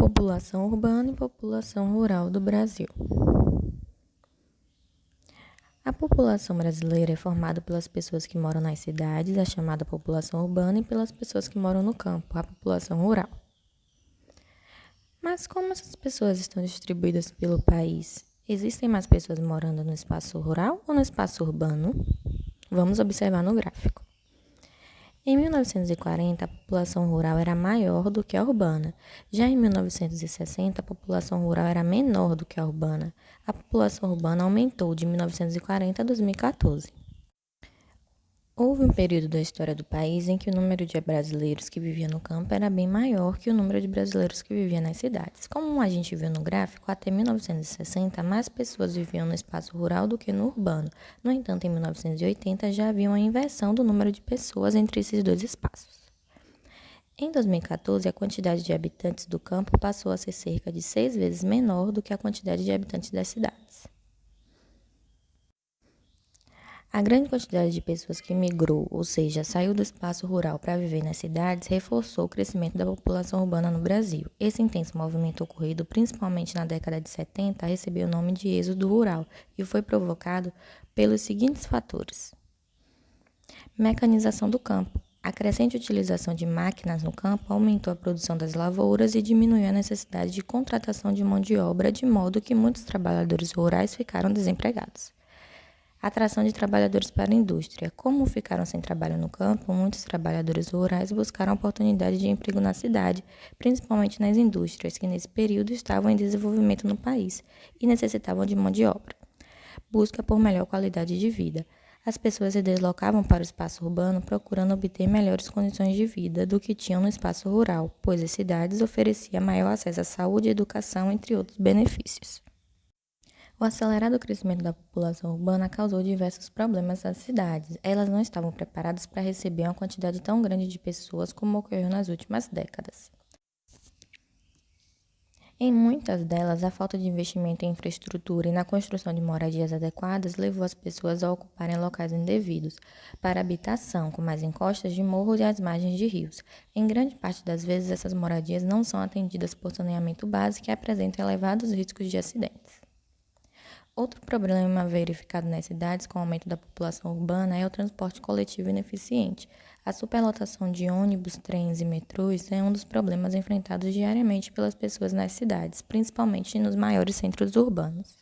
População urbana e população rural do Brasil. A população brasileira é formada pelas pessoas que moram nas cidades, a chamada população urbana, e pelas pessoas que moram no campo, a população rural. Mas como essas pessoas estão distribuídas pelo país? Existem mais pessoas morando no espaço rural ou no espaço urbano? Vamos observar no gráfico. Em 1940, a população rural era maior do que a urbana. Já em 1960, a população rural era menor do que a urbana. A população urbana aumentou de 1940 a 2014. Houve um período da história do país em que o número de brasileiros que viviam no campo era bem maior que o número de brasileiros que viviam nas cidades. Como a gente viu no gráfico, até 1960, mais pessoas viviam no espaço rural do que no urbano. No entanto, em 1980, já havia uma inversão do número de pessoas entre esses dois espaços. Em 2014, a quantidade de habitantes do campo passou a ser cerca de 6 vezes menor do que a quantidade de habitantes das cidades. A grande quantidade de pessoas que migrou, ou seja, saiu do espaço rural para viver nas cidades, reforçou o crescimento da população urbana no Brasil. Esse intenso movimento ocorrido principalmente na década de 70 recebeu o nome de êxodo rural e foi provocado pelos seguintes fatores: mecanização do campo. A crescente utilização de máquinas no campo aumentou a produção das lavouras e diminuiu a necessidade de contratação de mão de obra, de modo que muitos trabalhadores rurais ficaram desempregados. Atração de trabalhadores para a indústria. Como ficaram sem trabalho no campo, muitos trabalhadores rurais buscaram oportunidade de emprego na cidade, principalmente nas indústrias, que nesse período estavam em desenvolvimento no país e necessitavam de mão de obra. Busca por melhor qualidade de vida. As pessoas se deslocavam para o espaço urbano procurando obter melhores condições de vida do que tinham no espaço rural, pois as cidades ofereciam maior acesso à saúde e educação, entre outros benefícios. O acelerado crescimento da população urbana causou diversos problemas às cidades. Elas não estavam preparadas para receber uma quantidade tão grande de pessoas como ocorreu nas últimas décadas. Em muitas delas, a falta de investimento em infraestrutura e na construção de moradias adequadas levou as pessoas a ocuparem locais indevidos para habitação, como as encostas de morros e as margens de rios. Em grande parte das vezes, essas moradias não são atendidas por saneamento básico e apresentam elevados riscos de acidentes. Outro problema verificado nas cidades com o aumento da população urbana é o transporte coletivo ineficiente. A superlotação de ônibus, trens e metrôs é um dos problemas enfrentados diariamente pelas pessoas nas cidades, principalmente nos maiores centros urbanos.